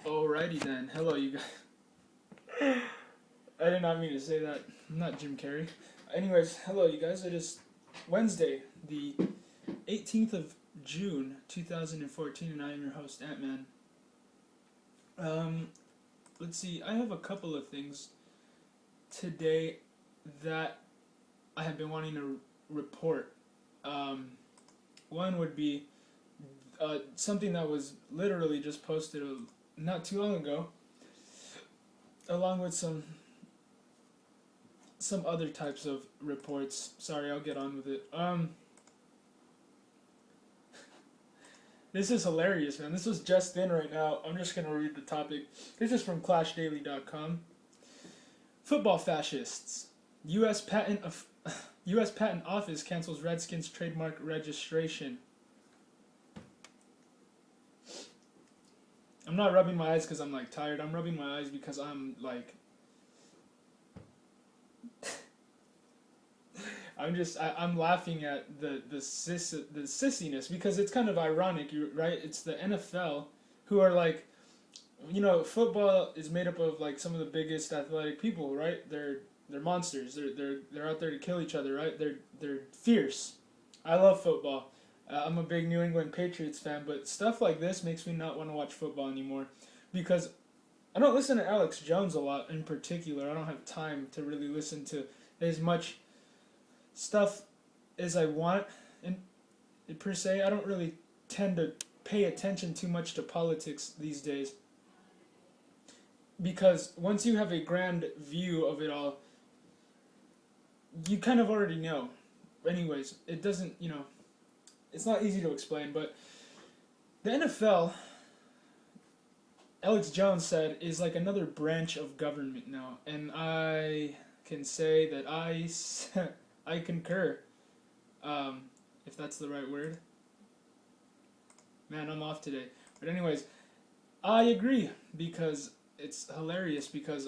Alrighty then. Hello, you guys. I did not mean to say that. I'm not Jim Carrey. Anyways, hello, you guys. It is Wednesday, the 18th of June, 2014, and I am your host, Ant-Man. Um, let's see. I have a couple of things today that I have been wanting to report. Um, One would be something that was literally just posted not too long ago, along with some other types of reports. Sorry, I'll get on with it. This is hilarious, man. This was just in right now. I'm just gonna read the topic. This is from ClashDaily.com. Football fascists. U.S. Patent Office cancels Redskins trademark registration. I'm not rubbing my eyes because I'm like tired. I'm rubbing my eyes because I'm like I'm laughing at the sissiness because it's kind of ironic, right? It's the NFL who are like, football is made up of like some of the biggest athletic people, right? They're monsters. They're out there to kill each other, right? They're fierce. I love football. I'm a big New England Patriots fan, but stuff like this makes me not want to watch football anymore because I don't listen to Alex Jones a lot in particular. I don't have time to really listen to as much stuff as I want, and per se, I don't really tend to pay attention too much to politics these days because once you have a grand view of it all, you kind of already know. Anyways, it doesn't, it's not easy to explain, but the NFL, Alex Jones said, is like another branch of government now, and I can say that I concur. If that's the right word. Man, I'm off today. But anyways, I agree because it's hilarious because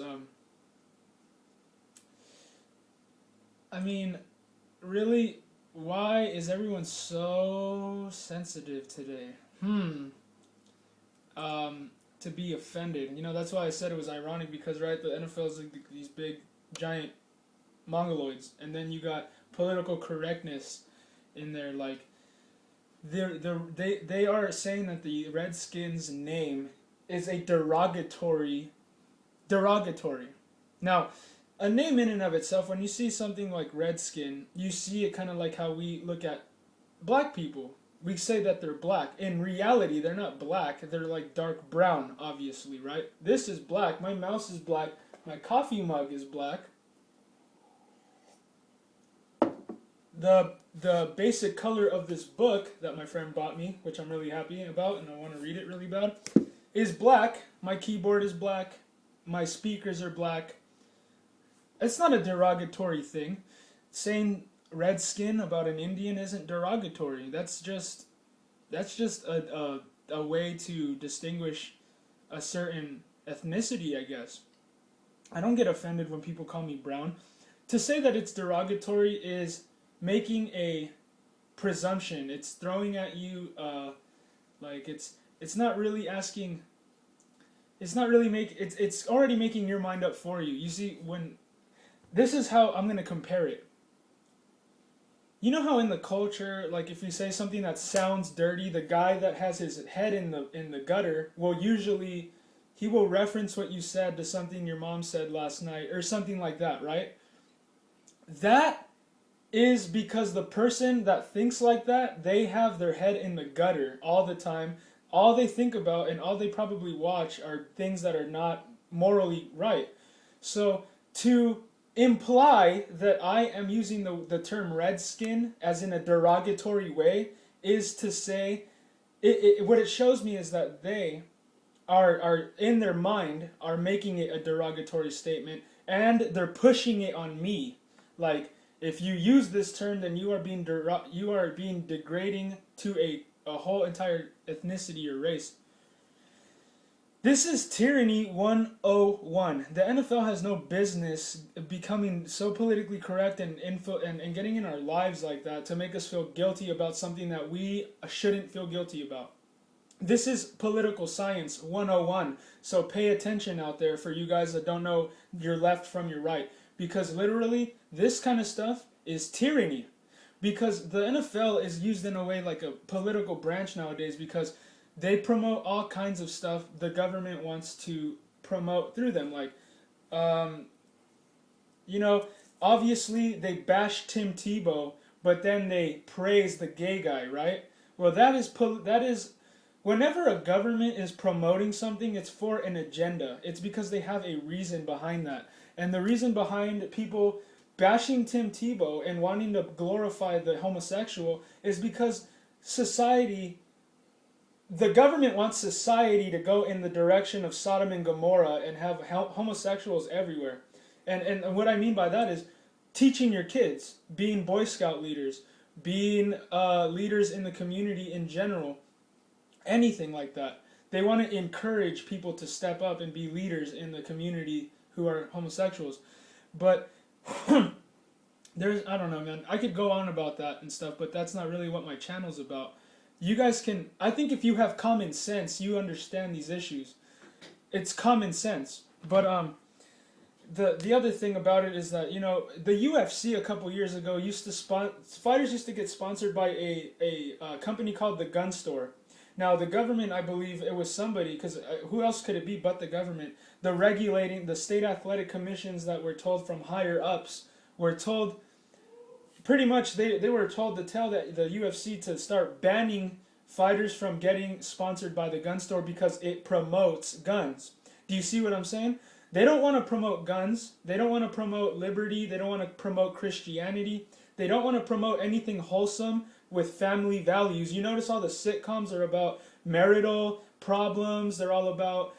I mean, really, why is everyone so sensitive today? To be offended. That's why I said it was ironic because right, the NFL is like these big giant mongoloids, and then you got political correctness in there, like they are saying that the Redskins name is a derogatory. Now, a name in and of itself, when you see something like Redskin, you see it kind of like how we look at black people. We say that they're black. In reality, they're not black. They're like dark brown, obviously, right? This is black. My mouse is black. My coffee mug is black. The basic color of this book that my friend bought me, which I'm really happy about and I want to read it really bad, is black. My keyboard is black. My speakers are black. It's not a derogatory thing. Saying redskin about an Indian isn't derogatory. That's just a way to distinguish a certain ethnicity, I guess. I don't get offended when people call me brown. To say that it's derogatory is making a presumption. It's throwing at you like it's not really asking. It's already making your mind up for you. You see, when this is how I'm gonna compare it. You know how in the culture, like if you say something that sounds dirty, the guy that has his head in the gutter will usually he will reference what you said to something your mom said last night or something like that, right? That is because the person that thinks like that, they have their head in the gutter all the time. All they think about and all they probably watch are things that are not morally right. So to imply that I am using the term redskin as in a derogatory way is to say, what it shows me is that they are in their mind are making it a derogatory statement and they're pushing it on me. Like, if you use this term, then you are being degrading to a whole entire ethnicity or race. This is tyranny 101. The NFL has no business becoming so politically correct and getting in our lives like that to make us feel guilty about something that we shouldn't feel guilty about. This is political science 101. So pay attention out there for you guys that don't know your left from your right. Because literally, this kind of stuff is tyranny. Because the NFL is used in a way like a political branch nowadays because they promote all kinds of stuff the government wants to promote through them. Like, um, you know, obviously they bash Tim Tebow, but then they praise the gay guy, right? Well, that is whenever a government is promoting something, it's for an agenda. It's because they have a reason behind that. And the reason behind people bashing Tim Tebow and wanting to glorify the homosexual is because society, the government wants society to go in the direction of Sodom and Gomorrah and have homosexuals everywhere. And what I mean by that is teaching your kids, being Boy Scout leaders, being leaders in the community in general, anything like that. They want to encourage people to step up and be leaders in the community who are homosexuals. But I don't know, man. I could go on about that and stuff, but that's not really what my channel's about. You guys can, I think if you have common sense, you understand these issues. It's common sense. But the other thing about it is that, you know, the UFC a couple years ago fighters used to get sponsored by a company called the Gun Store. Now the government, I believe it was somebody, because who else could it be but the government? The state athletic commissions that were told from higher ups were told, pretty much they were told to tell the UFC to start banning fighters from getting sponsored by the Gun Store because it promotes guns. Do you see what I'm saying? They don't want to promote guns. They don't want to promote liberty. They don't want to promote Christianity. They don't want to promote anything wholesome with family values. You notice all the sitcoms are about marital problems. They're all about,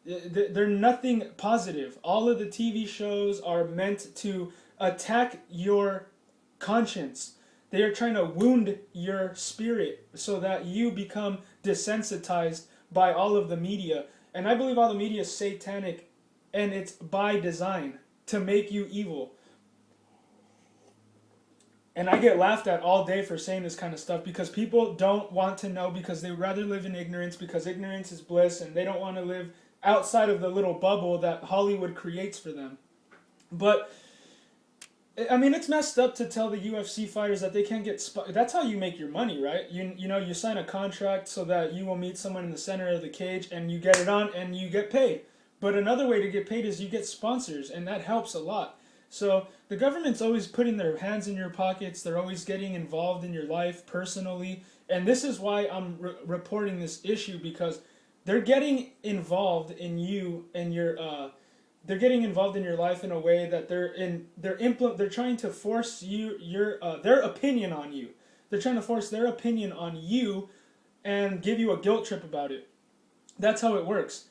they're nothing positive. All of the TV shows are meant to attack your conscience. They are trying to wound your spirit so that you become desensitized by all of the media. And I believe all the media is satanic, and it's by design to make you evil. And I get laughed at all day for saying this kind of stuff because people don't want to know, because they would rather live in ignorance because ignorance is bliss, and they don't want to live outside of the little bubble that Hollywood creates for them. But I mean, it's messed up to tell the UFC fighters that they can't get that's how you make your money, right? You know, you sign a contract so that you will meet someone in the center of the cage and you get it on and you get paid. But another way to get paid is you get sponsors, and that helps a lot. So the government's always putting their hands in your pockets. They're always getting involved in your life personally. And this is why I'm reporting this issue, because they're getting involved in you and they're getting involved in your life in a way that they're trying to force their opinion on you. They're trying to force their opinion on you and give you a guilt trip about it. That's how it works.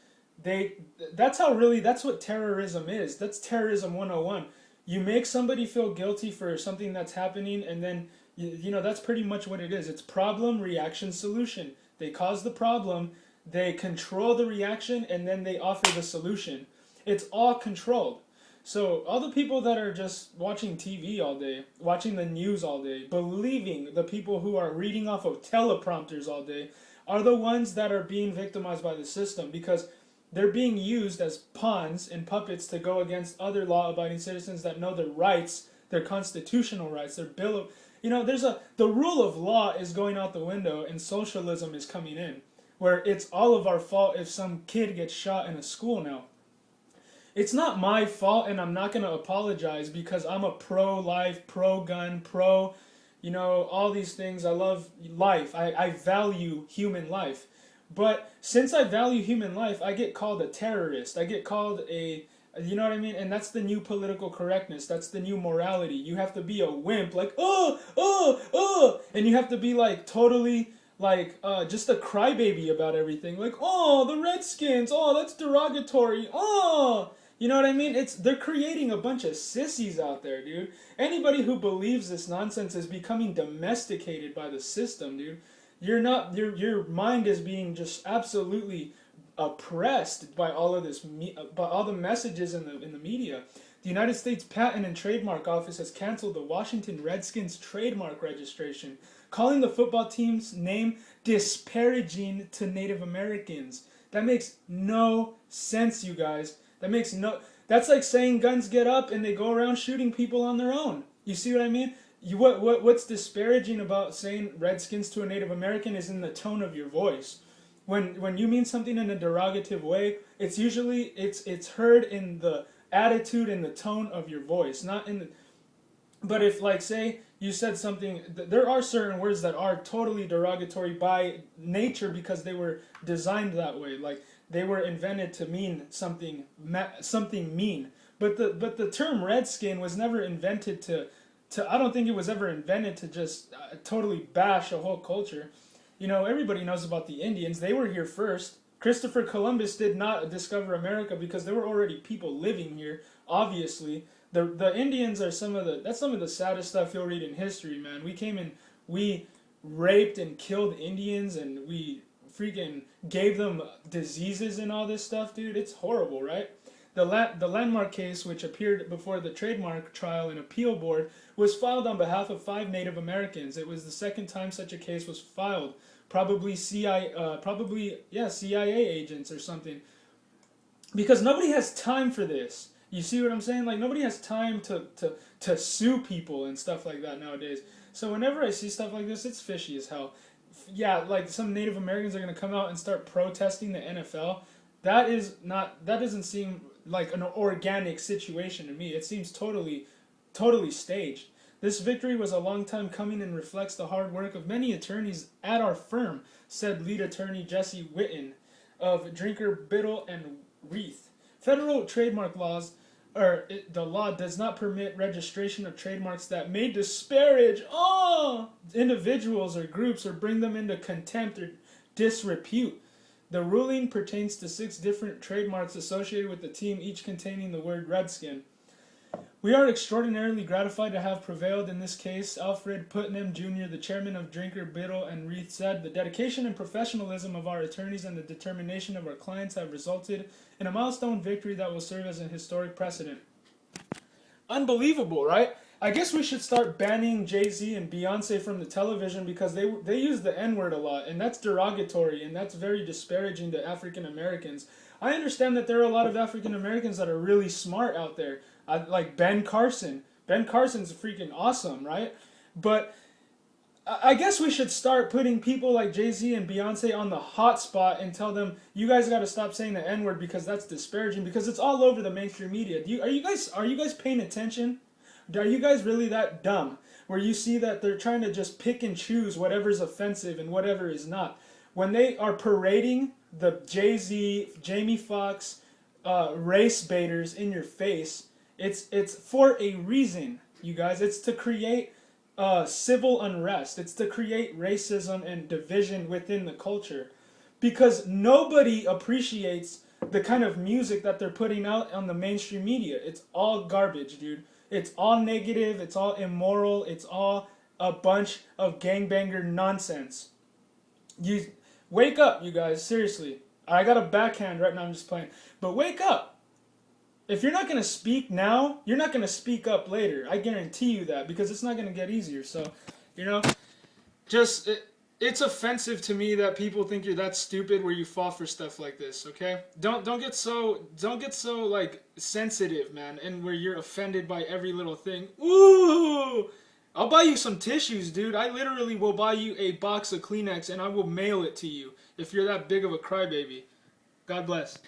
That's what terrorism is. That's terrorism 101. You make somebody feel guilty for something that's happening, and then you know that's pretty much what it is. It's problem, reaction, solution. They cause the problem, they control the reaction, and then they offer the solution. It's all controlled. So all the people that are just watching TV all day, watching the news all day, believing the people who are reading off of teleprompters all day, are the ones that are being victimized by the system, because they're being used as pawns and puppets to go against other law-abiding citizens that know their rights, their constitutional rights, their bill of... You know, the rule of law is going out the window, and socialism is coming in, where it's all of our fault if some kid gets shot in a school now. It's not my fault, and I'm not going to apologize because I'm a pro-life, pro-gun, you know, all these things. I love life. I value human life. But since I value human life, I get called a terrorist. I get called you know what I mean? And that's the new political correctness. That's the new morality. You have to be a wimp, like, and you have to be like totally like just a crybaby about everything. Like, oh, the Redskins, oh, that's derogatory, oh. You know what I mean? They're creating a bunch of sissies out there, dude. Anybody who believes this nonsense is becoming domesticated by the system, dude. Your mind is being just absolutely oppressed by all of this, by all the messages in the media. The United States Patent and Trademark Office has canceled the Washington Redskins trademark registration calling the football team's name disparaging to Native Americans. That makes no sense, you guys. That's like saying guns get up and they go around shooting people on their own. You see what I mean? What's disparaging about saying Redskins to a Native American is in the tone of your voice. When you mean something in a derogative way, it's usually it's heard in the attitude and the tone of your voice, not in the. But if, like, say you said something, there are certain words that are totally derogatory by nature because they were designed that way. Like, they were invented to mean something mean. But the term redskin was never invented to I don't think it was ever invented to just totally bash a whole culture. You know, everybody knows about the Indians. They were here first. Christopher Columbus did not discover America because there were already people living here, obviously. The Indians are some of the saddest stuff you'll read in history, man. We came in, we raped and killed Indians, and we freaking gave them diseases and all this stuff, dude. It's horrible, right? The landmark case, which appeared before the trademark trial and appeal board, was filed on behalf of 5 Native Americans. It was the second time such a case was filed. Probably CIA agents or something. Because nobody has time for this. You see what I'm saying? Like, nobody has time to sue people and stuff like that nowadays. So whenever I see stuff like this, it's fishy as hell. Yeah, like some Native Americans are going to come out and start protesting the NFL. That doesn't seem like an organic situation to me. It seems totally staged. This victory was a long time coming and reflects the hard work of many attorneys at our firm, said lead attorney Jesse Witten of Drinker, Biddle, and Reith. Federal trademark laws, the law does not permit registration of trademarks that may disparage individuals or groups or bring them into contempt or disrepute. The ruling pertains to 6 different trademarks associated with the team, each containing the word Redskin. We are extraordinarily gratified to have prevailed in this case, Alfred Putnam Jr., the chairman of Drinker, Biddle, and Reith said. The dedication and professionalism of our attorneys and the determination of our clients have resulted in a milestone victory that will serve as an historic precedent. Unbelievable, right? I guess we should start banning Jay-Z and Beyonce from the television because they use the N-word a lot, and that's derogatory, and that's very disparaging to African Americans. I understand that there are a lot of African Americans that are really smart out there, like Ben Carson. Ben Carson's freaking awesome, right? But I guess we should start putting people like Jay-Z and Beyonce on the hot spot and tell them, you guys got to stop saying the N-word because that's disparaging, because it's all over the mainstream media. Are you guys paying attention? Are you guys really that dumb where you see that they're trying to just pick and choose whatever's offensive and whatever is not? When they are parading the Jay-Z, Jamie Foxx, race baiters in your face, it's for a reason, you guys. It's to create civil unrest. It's to create racism and division within the culture. Because nobody appreciates the kind of music that they're putting out on the mainstream media. It's all garbage, dude. It's all negative. It's all immoral. It's all a bunch of gangbanger nonsense. You wake up, you guys. Seriously. I got a backhand right now. I'm just playing. But wake up. If you're not going to speak now, you're not going to speak up later. I guarantee you that, because it's not going to get easier. So, you know, just it's offensive to me that people think you're that stupid where you fall for stuff like this, okay? Don't get so like sensitive, man, and where you're offended by every little thing. Ooh! I'll buy you some tissues, dude. I literally will buy you a box of Kleenex and I will mail it to you if you're that big of a crybaby. God bless.